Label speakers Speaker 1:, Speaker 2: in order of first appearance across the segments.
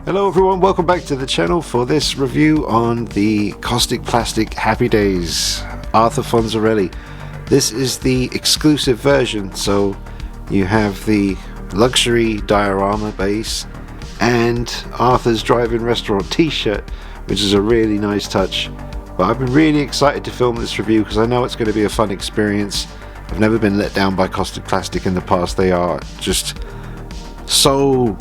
Speaker 1: Hello everyone, welcome back to the channel for this review on the Kaustic Plastik Happy Days Arthur Fonzi. This is the exclusive version, so you have the luxury diorama base and Arthur's Drive-In Restaurant t-shirt, which is a really nice touch. But I've been really excited to film this review because I know it's going to be a fun experience. I've never been let down by Kaustic Plastik in the past. They are just so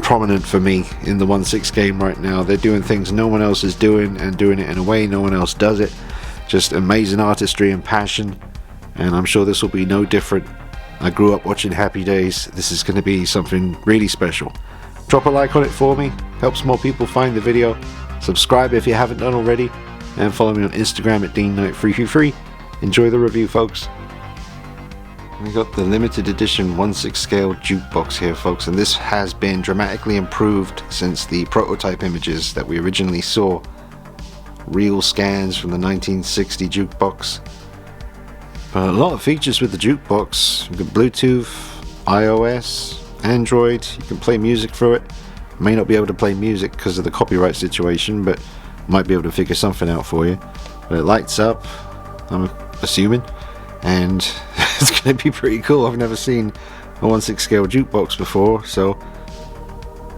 Speaker 1: prominent for me in the 1/6 game right now. They're doing things no one else is doing and doing it in a way no one else does it. Just amazing artistry and passion, and I'm sure this will be no different. I grew up watching Happy Days. This is going to be something really special. Drop a like on it for me, helps more people find the video. Subscribe if you haven't done already, and follow me on Instagram at DeanKnight333. Enjoy the review, folks. We got the limited edition 1/6 scale jukebox here, folks, and this has been dramatically improved since the prototype images that we originally saw. Real scans from the 1960 jukebox. But a lot of features with the jukebox. You got Bluetooth, iOS, Android. You can play music through it. May not be able to play music because of the copyright situation, but might be able to figure something out for you. But it lights up, I'm assuming, and it's going to be pretty cool. I've never seen a 1/6 scale jukebox before, so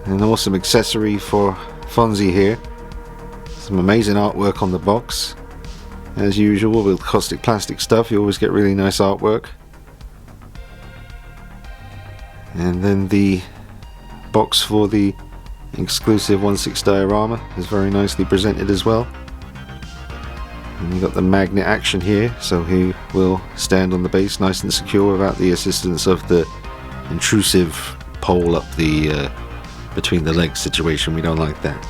Speaker 1: an awesome accessory for Fonzie here. Some amazing artwork on the box. As usual with Kaustic Plastik stuff, you always get really nice artwork. And then the box for the exclusive 1/6 diorama is very nicely presented as well. And you got the magnet action here, so he will stand on the base nice and secure without the assistance of the intrusive pole up the between the legs situation. We don't like that.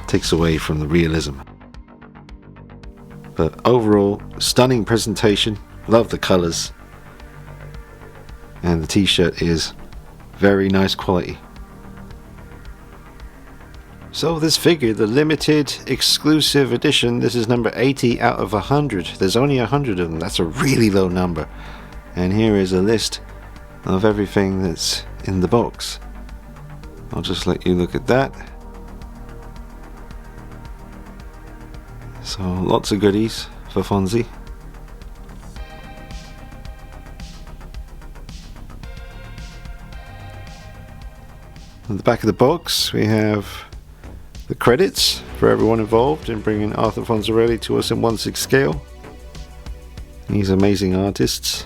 Speaker 1: Takes away from the realism. But overall, stunning presentation. Love the colors, and the t-shirt is very nice quality. So this figure, the limited exclusive edition, this is number 80 out of 100. There's only 100 of them. That's a really low number. And here is a list of everything that's in the box. I'll just let you look at that. So lots of goodies for Fonzie. At the back of the box we have the credits for everyone involved in bringing Arthur Fonzi to us in 1/6 scale. These amazing artists,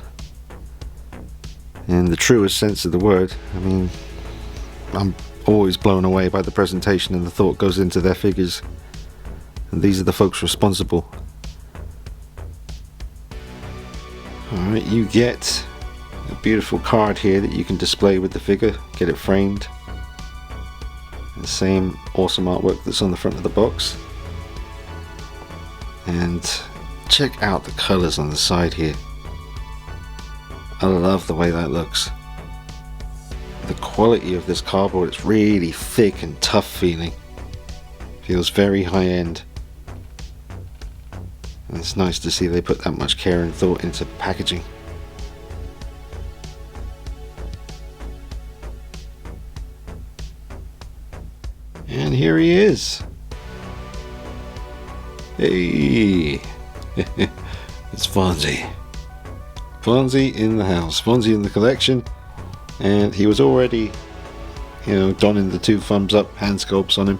Speaker 1: in the truest sense of the word. I mean, I'm always blown away by the presentation and the thought goes into their figures, and these are the folks responsible. Alright, you get a beautiful card here that you can display with the figure, get it framed. The same awesome artwork that's on the front of the box, and check out the colors on the side here. I love the way that looks. The quality of this cardboard, it's really thick and tough feeling, feels very high end, and it's nice to see they put that much care and thought into packaging. And here he is. Hey, it's Fonzie. Fonzie in the house. Fonzie in the collection, and he was already, you know, donning the 2 thumbs up hand sculpts on him,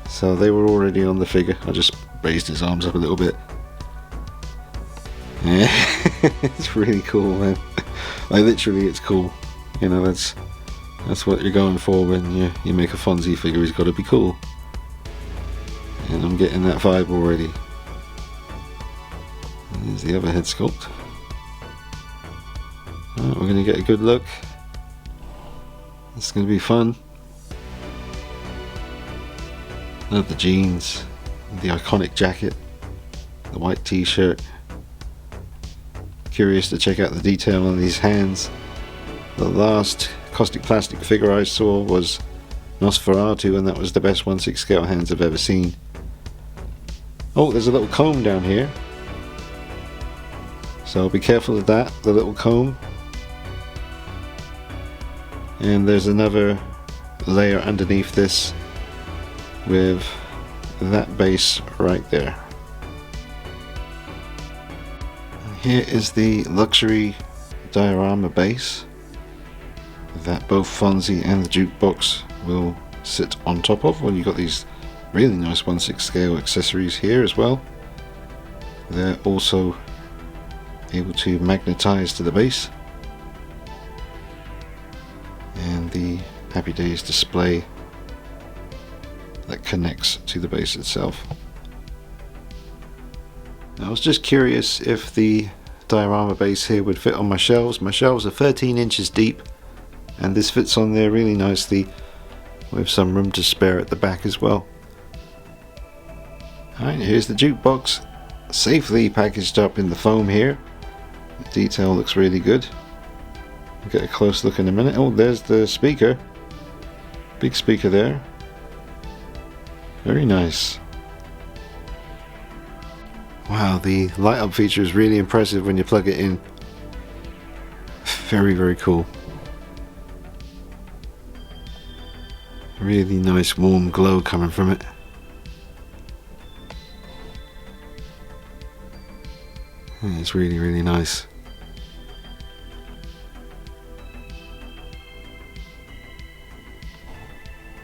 Speaker 1: so they were already on the figure. I just raised his arms up a little bit. Yeah, it's really cool, man. Like literally, it's cool. You know, that's what you're going for when you make a Fonzie figure. He's got to be cool, and I'm getting that vibe already. There's the other head sculpt. Right, we're going to get a good look. It's going to be fun. Love the jeans, the iconic jacket, the white t-shirt. Curious to check out the detail on these hands. The last Kaustic Plastik figure I saw was Nosferatu, and that was the best 1/6 scale hands I've ever seen. Oh, there's a little comb down here, so be careful of that, the little comb. And there's another layer underneath this with that base right there. Here is the luxury diorama base that both Fonzie and the Jukebox will sit on top of. Well, you've got these really nice 1/6 scale accessories here as well. They're also able to magnetize to the base, and the Happy Days display that connects to the base itself. I was just curious if the diorama base here would fit on my shelves. My shelves are 13 inches deep, and this fits on there really nicely with some room to spare at the back as well. Alright, here's the Jukebox, safely packaged up in the foam here. The detail looks really good. We'll get a close look in a minute. Oh, there's the speaker. Big speaker there. Very nice. Wow, the light up feature is really impressive when you plug it in. Very, very cool. Really nice warm glow coming from it. It's really, really nice.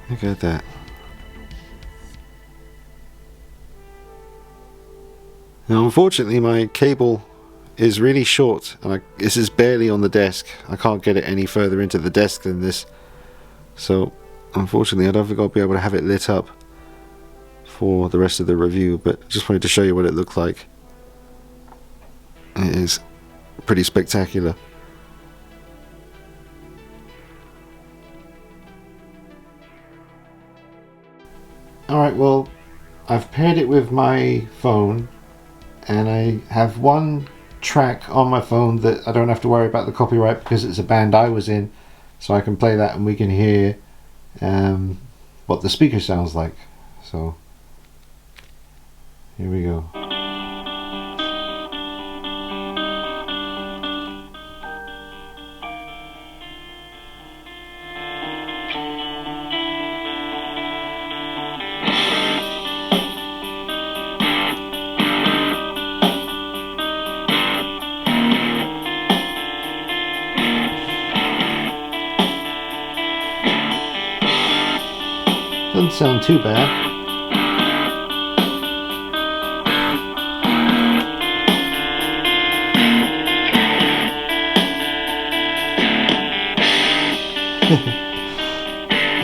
Speaker 1: Look at that. Now, unfortunately, my cable is really short, and this is barely on the desk. I can't get it any further into the desk than this. So, unfortunately, I don't think I'll be able to have it lit up for the rest of the review, but just wanted to show you what it looked like. It is pretty spectacular. Alright, well, I've paired it with my phone, and I have one track on my phone that I don't have to worry about the copyright because it's a band I was in, so I can play that and we can hear what the speaker sounds like. So here we go. Doesn't sound too bad.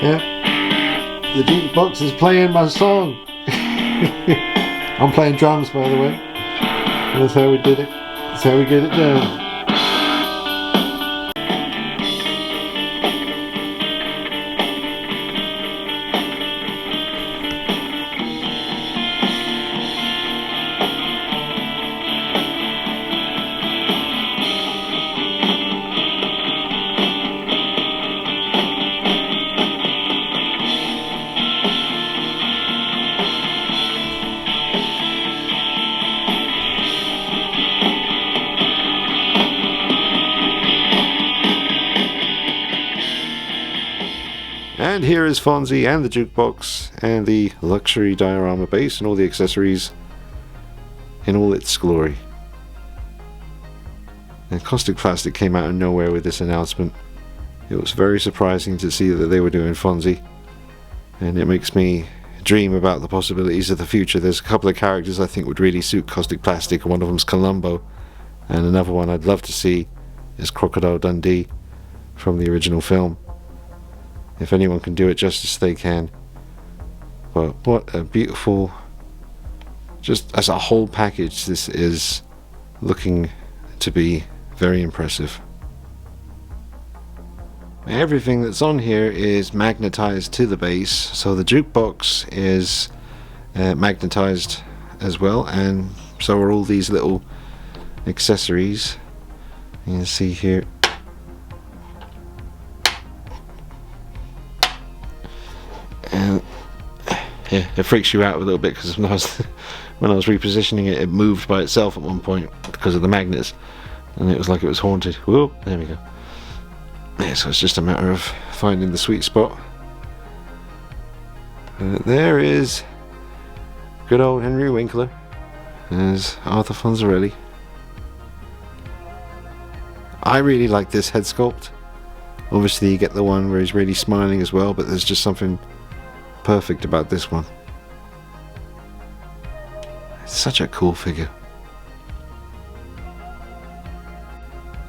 Speaker 1: Yeah, the Jukebox is playing my song. I'm playing drums, by the way. And that's how we did it. That's how we get it done. And here is Fonzie and the Jukebox and the luxury diorama base and all the accessories in all its glory. And Kaustic Plastik came out of nowhere with this announcement. It was very surprising to see that they were doing Fonzie, and it makes me dream about the possibilities of the future. There's a couple of characters I think would really suit Kaustic Plastik. One of them's Columbo, and another one I'd love to see is Crocodile Dundee from the original film. If anyone can do it justice, they can. But what a beautiful, just as a whole package, this is looking to be very impressive. Everything that's on here is magnetized to the base, so the Jukebox is magnetized as well, and so are all these little accessories. You can see here. And yeah, it freaks you out a little bit because when I was repositioning it, it moved by itself at one point because of the magnets, and it was like it was haunted. Whoa, there we go. Yeah, so it's just a matter of finding the sweet spot There is good old Henry Winkler as Arthur Fonzarelli. I really like this head sculpt. Obviously you get the one where he's really smiling as well, but there's just something perfect about this one. It's such a cool figure.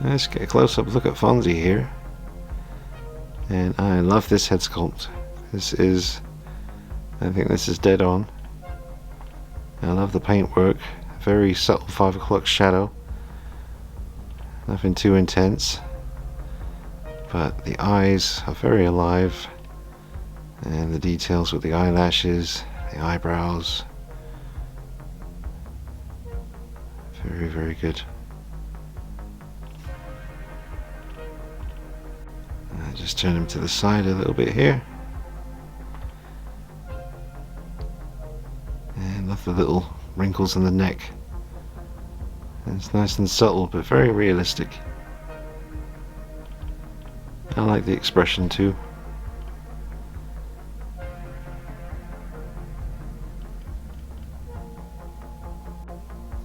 Speaker 1: Let's get a close-up look at Fonzie here. And I love this head sculpt. I think this is dead on. I love the paintwork. Very subtle 5 o'clock shadow. Nothing too intense. But the eyes are very alive. And the details with the eyelashes, the eyebrows. Very, very good. I just turn him to the side a little bit here. And love the little wrinkles in the neck. And it's nice and subtle, but very realistic. I like the expression too.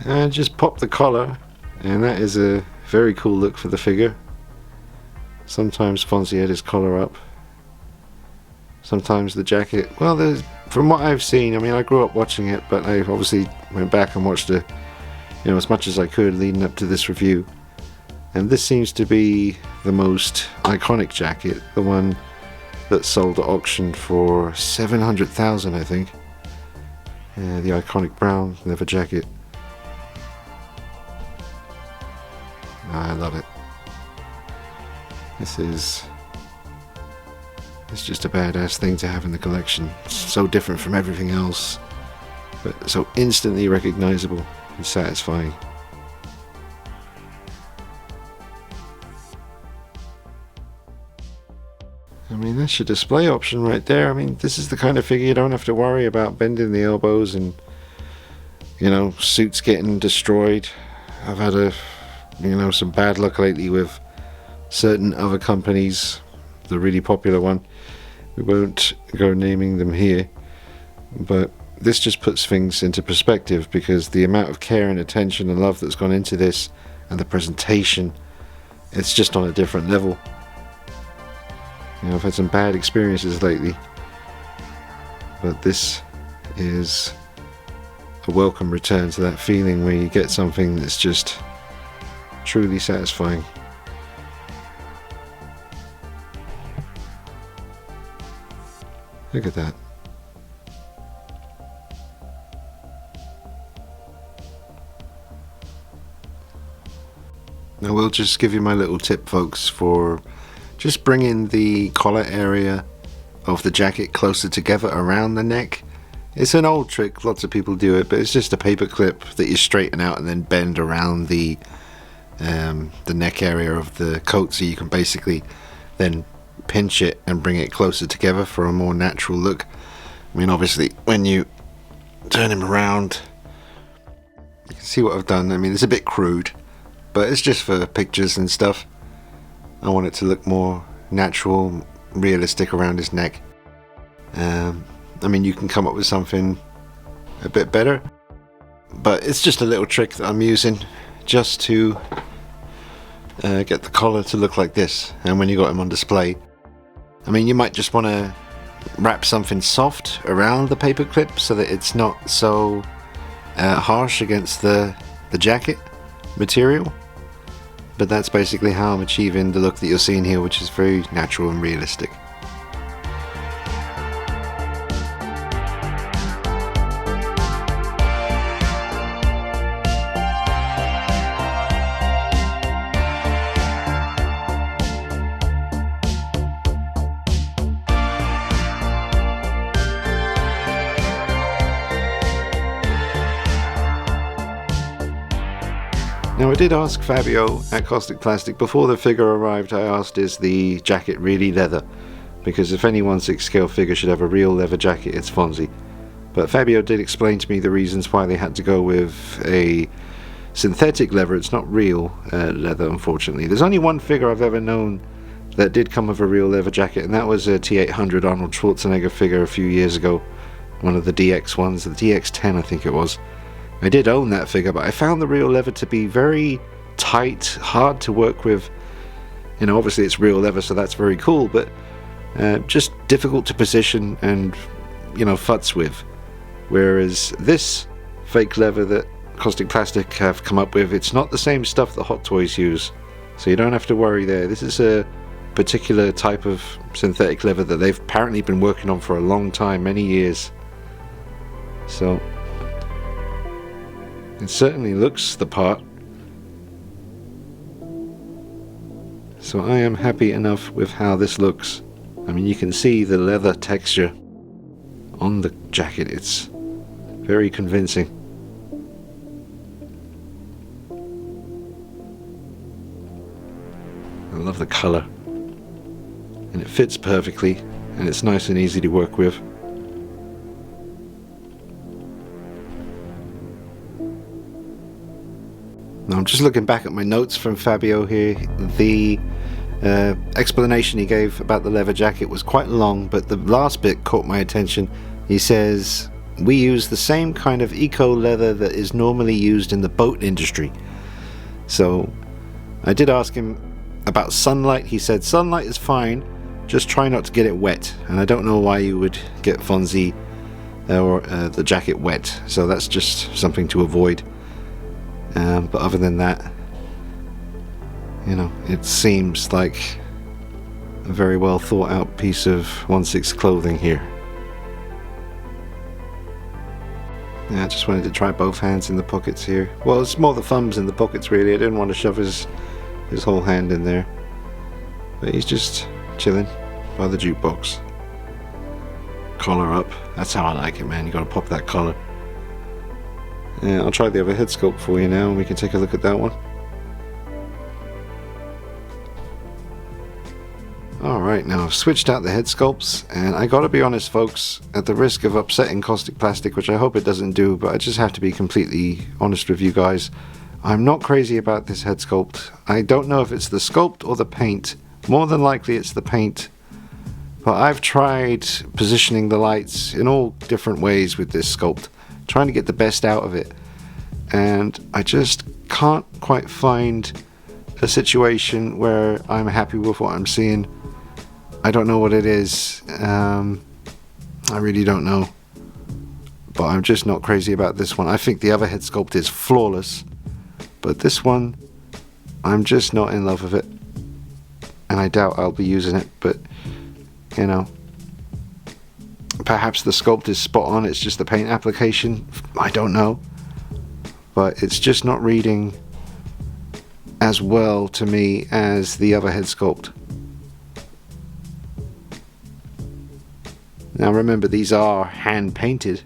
Speaker 1: And just pop the collar, and that is a very cool look for the figure. Sometimes Fonzie had his collar up. Sometimes the jacket, well, from what I've seen, I mean, I grew up watching it, but I obviously went back and watched it, as much as I could leading up to this review. And this seems to be the most iconic jacket, the one that sold at auction for 700,000, I think. The iconic brown leather jacket. I love it. It's just a badass thing to have in the collection. It's so different from everything else, but so instantly recognizable and satisfying. I mean, that's your display option right there. I mean, this is the kind of figure you don't have to worry about bending the elbows and, suits getting destroyed. I've had some bad luck lately with certain other companies. The really popular one, we won't go naming them here, but this just puts things into perspective, because the amount of care and attention and love that's gone into this and the presentation, it's just on a different level. I've had some bad experiences lately, but this is a welcome return to that feeling where you get something that's just truly satisfying. Look at that. I will just give you my little tip, folks, for just bringing the collar area of the jacket closer together around the neck. It's an old trick, lots of people do it, but it's just a paper clip that you straighten out and then bend around the neck area of the coat, so you can basically then pinch it and bring it closer together for a more natural look. I mean, obviously when you turn him around, you can see what I've done. I mean, it's a bit crude, but it's just for pictures and stuff. I want it to look more natural, realistic around his neck. I mean, you can come up with something a bit better, but it's just a little trick that I'm using just to get the collar to look like this. And when you got him on display, I mean, you might just want to wrap something soft around the paper clip so that it's not so harsh against the jacket material. But that's basically how I'm achieving the look that you're seeing here, which is very natural and realistic. Now, I did ask Fabio at Kaustic Plastik before the figure arrived. I asked, is the jacket really leather? Because if any 1/6 scale figure should have a real leather jacket, it's Fonzie. But Fabio did explain to me the reasons why they had to go with a synthetic leather. It's not real leather, unfortunately. There's only one figure I've ever known that did come with a real leather jacket, and that was a T800 Arnold Schwarzenegger figure a few years ago. One of the DX ones, the DX10 I think it was. I did own that figure, but I found the real leather to be very tight, hard to work with. You know, obviously it's real leather, so that's very cool, but just difficult to position and, you know, futz with. Whereas this fake leather that Kaustic Plastik have come up with, it's not the same stuff that Hot Toys use, so you don't have to worry there. This is a particular type of synthetic leather that they've apparently been working on for a long time, many years. So it certainly looks the part. So I am happy enough with how this looks. I mean, you can see the leather texture on the jacket. It's very convincing. I love the color. And it fits perfectly, and it's nice and easy to work with. Now I'm just looking back at my notes from Fabio here. The explanation he gave about the leather jacket was quite long, but the last bit caught my attention. He says, we use the same kind of eco leather that is normally used in the boat industry. So I did ask him about sunlight. He said sunlight is fine, just try not to get it wet. And I don't know why you would get Fonzie or the jacket wet, so that's just something to avoid. But other than that, you know, it seems like a very well thought out piece of 1/6 clothing here. Yeah, I just wanted to try both hands in the pockets here. Well, it's more the thumbs in the pockets really. I didn't want to shove his whole hand in there. But he's just chilling by the jukebox. Collar up. That's how I like it, man. You gotta pop that collar. Yeah, I'll try the other head sculpt for you now and we can take a look at that one. Alright, now I've switched out the head sculpts, and I gotta be honest folks, at the risk of upsetting Kaustic Plastik, which I hope it doesn't do, but I just have to be completely honest with you guys, I'm not crazy about this head sculpt. I don't know if it's the sculpt or the paint. More than likely it's the paint. But I've tried positioning the lights in all different ways with this sculpt, trying to get the best out of it, and I just can't quite find a situation where I'm happy with what I'm seeing. I don't know what it is. I really don't know, but I'm just not crazy about this one. I think the other head sculpt is flawless, but this one I'm just not in love with it, and I doubt I'll be using it. But you know, perhaps the sculpt is spot on, it's just the paint application, I don't know, but it's just not reading as well to me as the other head sculpt. Now remember, these are hand painted,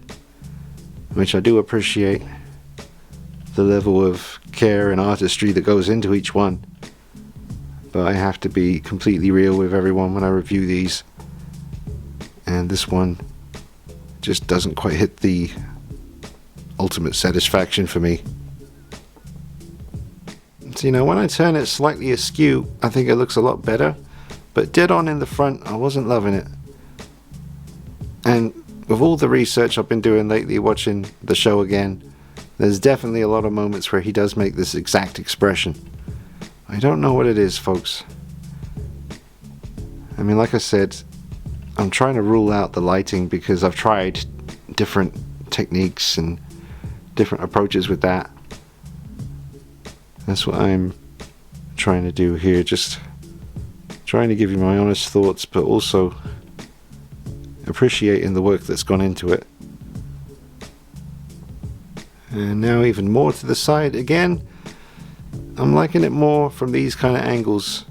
Speaker 1: which I do appreciate the level of care and artistry that goes into each one, but I have to be completely real with everyone when I review these. And this one just doesn't quite hit the ultimate satisfaction for me. So, you know, when I turn it slightly askew, I think it looks a lot better. But dead on in the front, I wasn't loving it. And with all the research I've been doing lately, watching the show again, there's definitely a lot of moments where he does make this exact expression. I don't know what it is, folks. I mean, like I said, I'm trying to rule out the lighting because I've tried different techniques and different approaches with that. That's what I'm trying to do here, just trying to give you my honest thoughts, but also appreciating the work that's gone into it. And now even more to the side again, I'm liking it more from these kind of angles.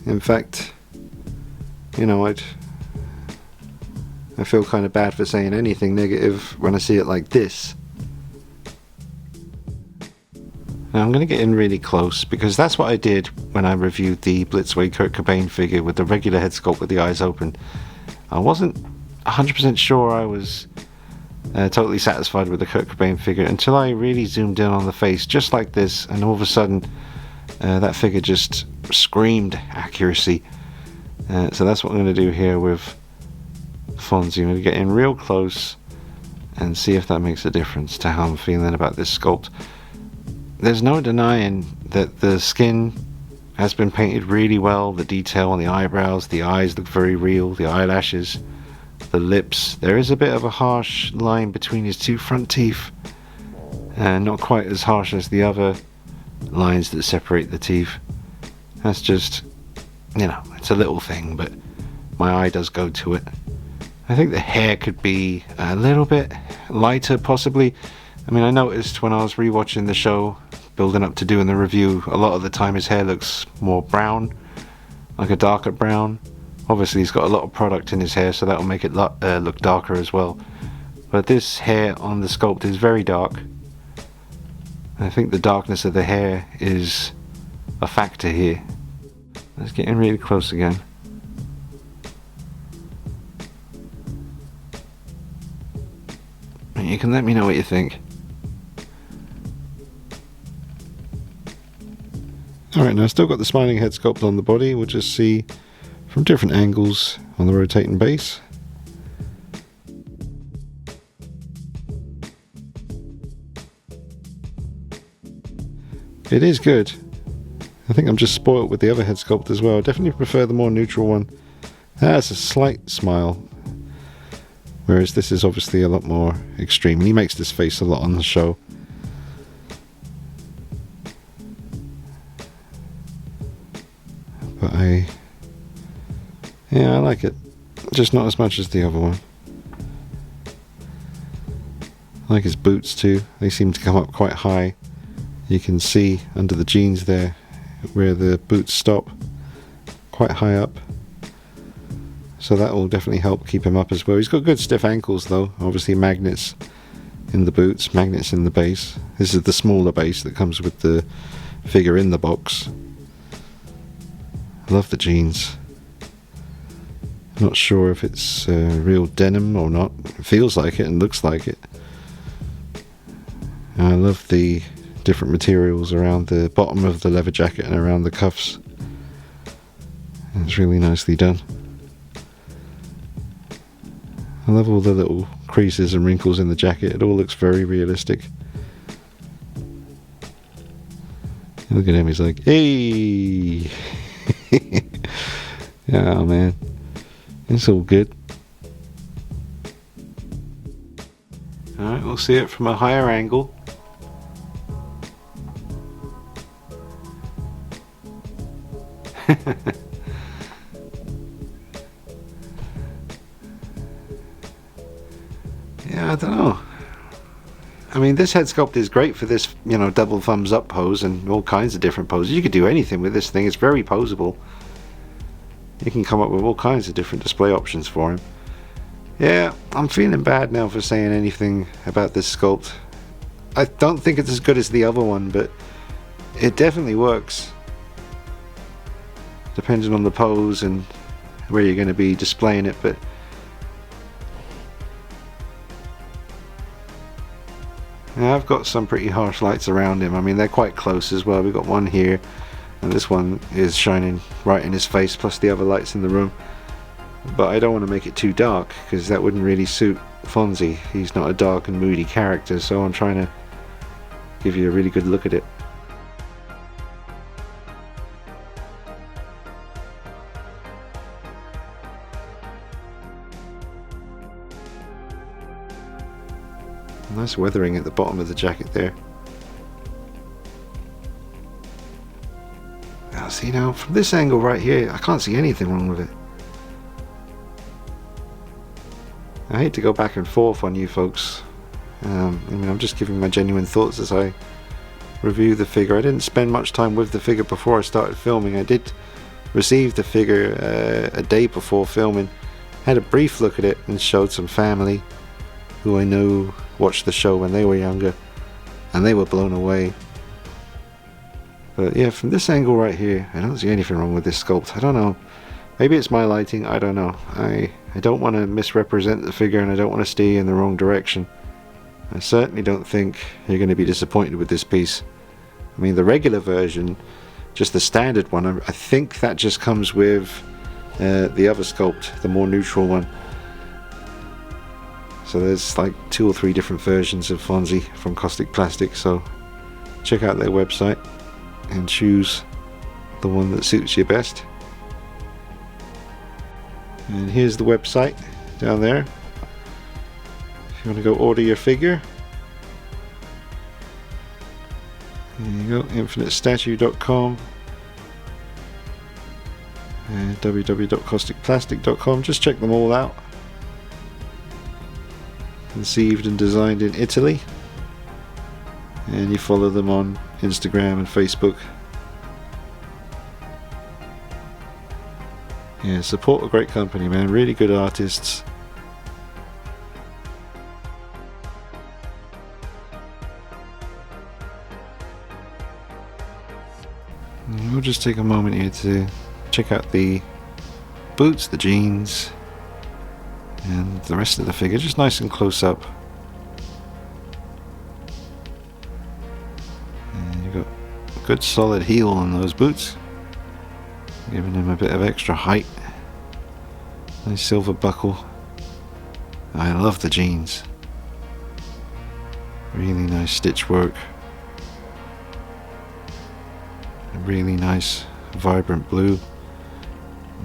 Speaker 1: In fact, you know, I feel kind of bad for saying anything negative when I see it like this. Now I'm going to get in really close because that's what I did when I reviewed the Blitzway Kurt Cobain figure with the regular head sculpt with the eyes open. I wasn't 100% sure I was totally satisfied with the Kurt Cobain figure until I really zoomed in on the face just like this, and all of a sudden that figure just screamed accuracy. So that's what I'm going to do here with Fonzie. I'm going to get in real close and see if that makes a difference to how I'm feeling about this sculpt. There's no denying that the skin has been painted really well. The detail on the eyebrows, the eyes look very real, the eyelashes, the lips. There is a bit of a harsh line between his two front teeth, and not quite as harsh as the other lines that separate the teeth. That's just, you know, it's a little thing, but my eye does go to it. I think the hair could be a little bit lighter, possibly. I mean, I noticed when I was rewatching the show, building up to doing the review, a lot of the time his hair looks more brown, like a darker brown. Obviously he's got a lot of product in his hair, so that'll make it look darker as well. But this hair on the sculpt is very dark. I think the darkness of the hair is a factor here. Let's get in really close again. And you can let me know what you think. Alright, now I've still got the smiling head sculpt on the body. We'll just see from different angles on the rotating base. It is good. I think I'm just spoilt with the other head sculpt as well. I definitely prefer the more neutral one. That has a slight smile, whereas this is obviously a lot more extreme. He makes this face a lot on the show. But I like it. Just not as much as the other one. I like his boots too. They seem to come up quite high. You can see under the jeans there where the boots stop, quite high up. So that will definitely help keep him up as well. He's got good stiff ankles though. Obviously magnets in the boots, magnets in the base. This is the smaller base that comes with the figure in the box. I love the jeans. I'm not sure if it's real denim or not. It feels like it and looks like it. And I love the different materials around the bottom of the leather jacket and around the cuffs. It's really nicely done. I love all the little creases and wrinkles in the jacket. It all looks very realistic. Look at him, he's like, hey! Oh man, it's all good. Alright, we'll see it from a higher angle. Yeah, I don't know. I mean, this head sculpt is great for this, you know, double thumbs up pose and all kinds of different poses. You could do anything with this thing. It's very poseable. You can come up with all kinds of different display options for him. Yeah, I'm feeling bad now for saying anything about this sculpt. I don't think it's as good as the other one, but it definitely works. Depending on the pose and where you're going to be displaying it, but yeah, I've got some pretty harsh lights around him. I mean, they're quite close as well. We've got one here, and this one is shining right in his face, plus the other lights in the room. But I don't want to make it too dark, because that wouldn't really suit Fonzie. He's not a dark and moody character, so I'm trying to give you a really good look at it. Nice weathering at the bottom of the jacket there. Now see, now from this angle right here, I can't see anything wrong with it. I hate to go back and forth on you folks. I mean, I'm just giving my genuine thoughts as I review the figure. I didn't spend much time with the figure before I started filming. I did receive the figure a day before filming. Had a brief look at it and showed some family who I know watched the show when they were younger, and they were blown away. But yeah, from this angle right here, I don't see anything wrong with this sculpt. I don't know. Maybe it's my lighting, I don't know. I don't want to misrepresent the figure, and I don't want to steer in the wrong direction. I certainly don't think you're going to be disappointed with this piece. I mean, the regular version just the standard one. I think that just comes with the other Sculpt, the more neutral one. So there's like 2 or 3 different versions of Fonzie from Kaustic Plastik, so check out their website and choose the one that suits you best. And here's the website down there if you want to go order your figure. There you go, infinitestatue.com and www.kausticplastik.com. Just check them all out. Conceived and designed in Italy, and you follow them on Instagram and Facebook. Yeah, support a great company, man. Really good artists. And we'll just take a moment here to check out the boots, the jeans, and the rest of the figure, just nice and close up. And you've got a good solid heel on those boots, giving them a bit of extra height. Nice silver buckle. I love the jeans. Really nice stitch work. A really nice vibrant blue,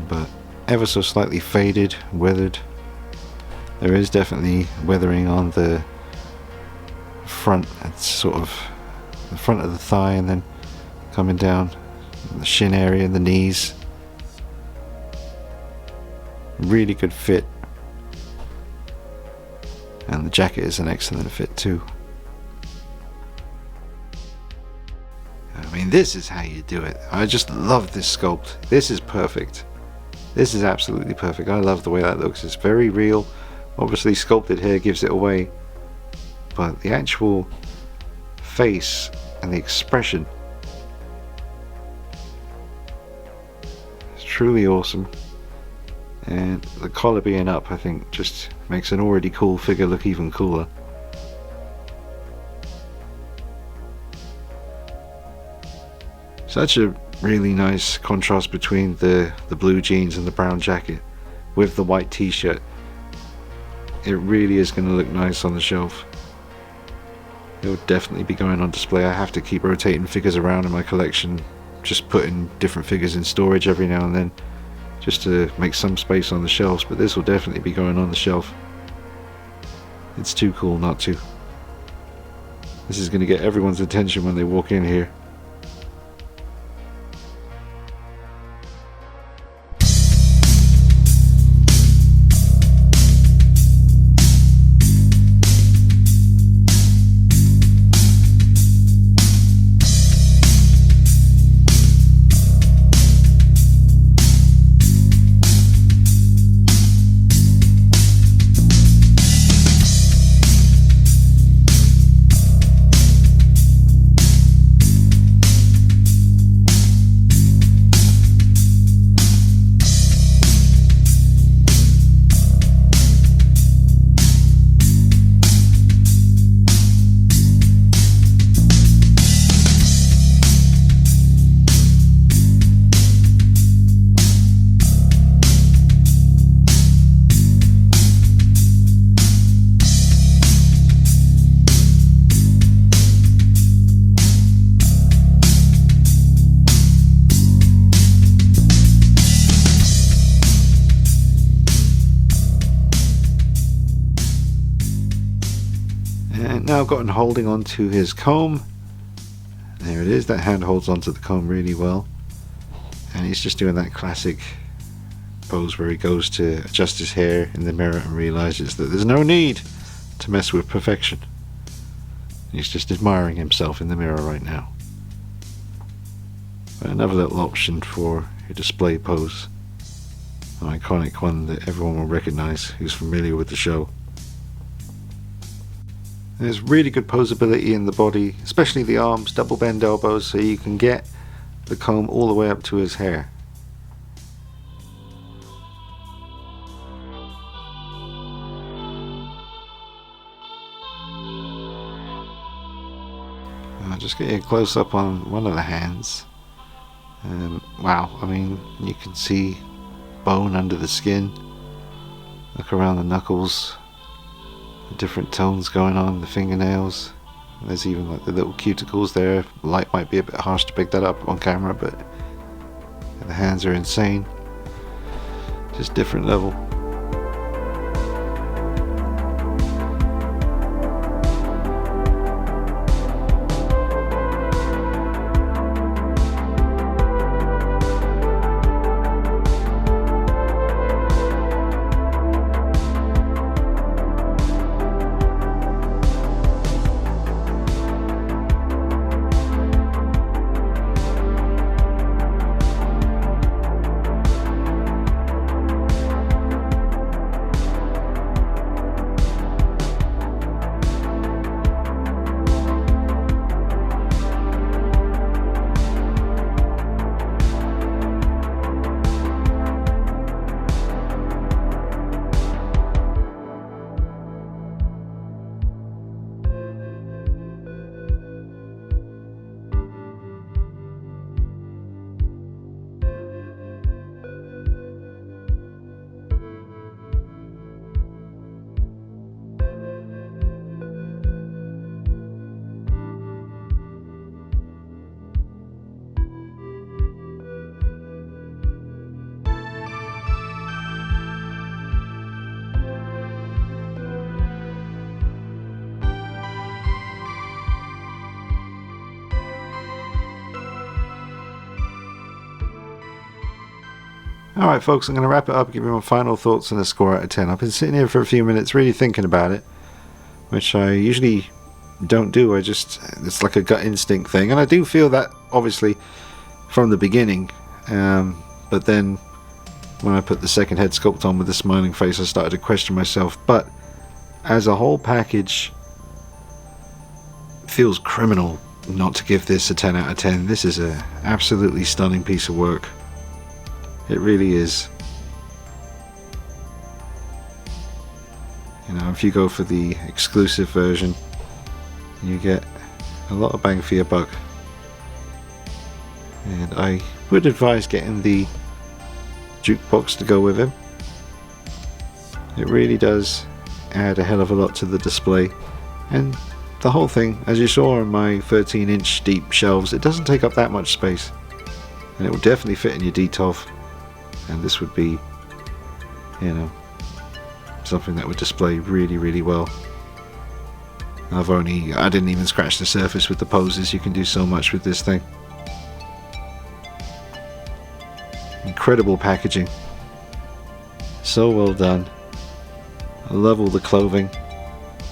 Speaker 1: but ever so slightly faded, weathered. There is definitely weathering on the front. It's sort of the front of the thigh and then coming down the shin area and the knees. Really good fit, and the jacket is an excellent fit too. I mean, this is how you do it. I just love this sculpt. This is perfect. This is absolutely perfect. I love the way that looks. It's very real. Obviously sculpted hair gives it away, but the actual face and the expression is truly awesome. And the collar being up, I think, just makes an already cool figure look even cooler. Such a really nice contrast between the blue jeans and the brown jacket with the white t-shirt. It really is going to look nice on the shelf. It'll definitely be going on display. I have to keep rotating figures around in my collection, just putting different figures in storage every now and then, just to make some space on the shelves, but this will definitely be going on the shelf. It's too cool not to. This is going to get everyone's attention when they walk in here. And now I've got him holding on to his comb. There it is, that hand holds onto the comb really well. And he's just doing that classic pose where he goes to adjust his hair in the mirror and realizes that there's no need to mess with perfection. He's just admiring himself in the mirror right now. Another little option for a display pose. An iconic one that everyone will recognize who's familiar with the show. There's really good posability in the body, especially the arms, double bend elbows, so you can get the comb all the way up to his hair. I'll just get a close up on one of the hands. And wow, I mean, you can see bone under the skin. Look around the knuckles, the different tones going on, the fingernails. There's even like the little cuticles there. Light might be a bit harsh to pick that up on camera, but the hands are insane. Just different level. Alright folks, I'm going to wrap it up, give you my final thoughts and a score out of 10. I've been sitting here for a few minutes really thinking about it, which I usually don't do. It's like a gut instinct thing, and I do feel that obviously from the beginning, but then when I put the second head sculpt on with the smiling face, I started to question myself. But as a whole package, it feels criminal not to give this a 10 out of 10. This is an absolutely stunning piece of work. It really is. You know, if you go for the exclusive version, you get a lot of bang for your buck. And I would advise getting the Jukebox to go with him. It really does add a hell of a lot to the display. And the whole thing, as you saw on my 13-inch deep shelves, it doesn't take up that much space. And it will definitely fit in your detolf. And this would be, you know, something that would display really, really well. I didn't even scratch the surface with the poses. You can do so much with this thing. Incredible packaging. So well done. I love all the clothing,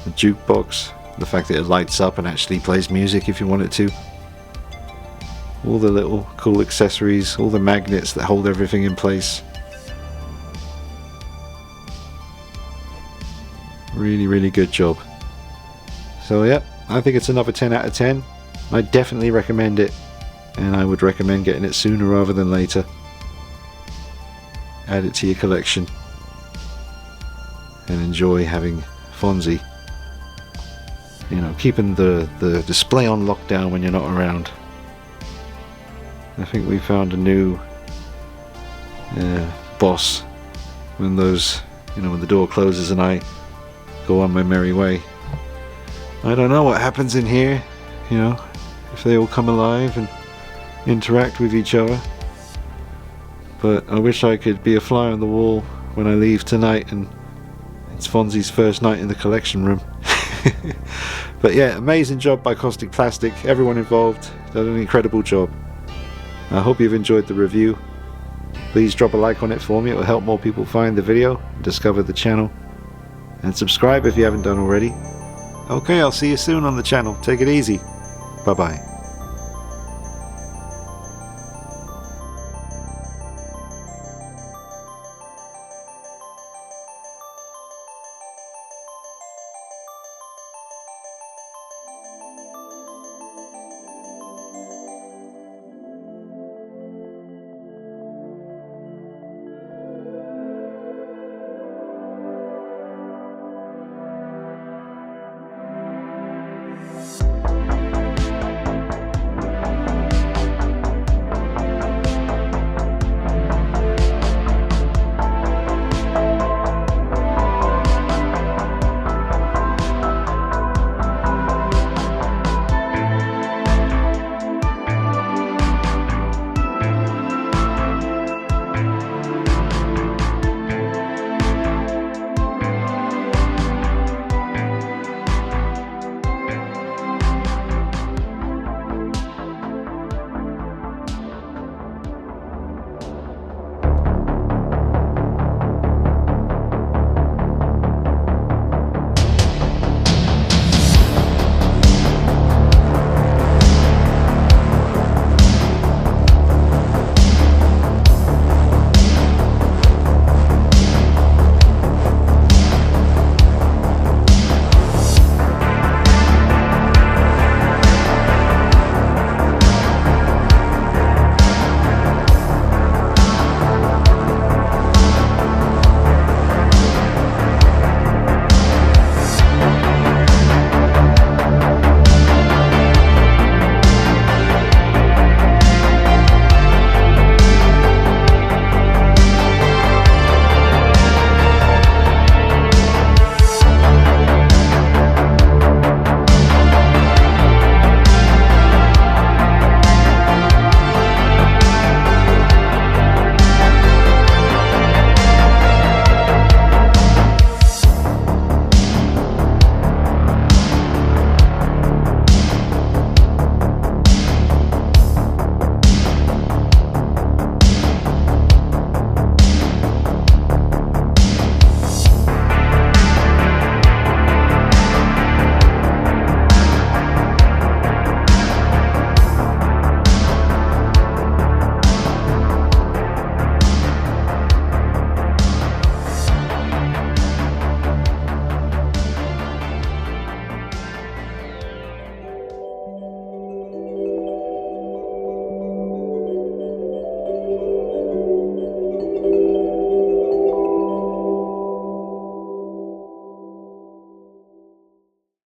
Speaker 1: the jukebox, the fact that it lights up and actually plays music if you want it to. All the little cool accessories, all the magnets that hold everything in place. Really, really good job. So yeah, I think it's another 10 out of 10. I definitely recommend it, and I would recommend getting it sooner rather than later. Add it to your collection and enjoy having Fonzie. You know, keeping the display on lockdown when you're not around. I think we found a new boss when when the door closes and I go on my merry way. I don't know what happens in here, you know, if they all come alive and interact with each other. But I wish I could be a fly on the wall when I leave tonight and it's Fonzie's first night in the collection room. But yeah, amazing job by Kaustic Plastik. Everyone involved did an incredible job. I hope you've enjoyed the review. Please drop a like on it for me. It will help more people find the video, discover the channel, and subscribe if you haven't done already. Okay, I'll see you soon on the channel. Take it easy. Bye bye.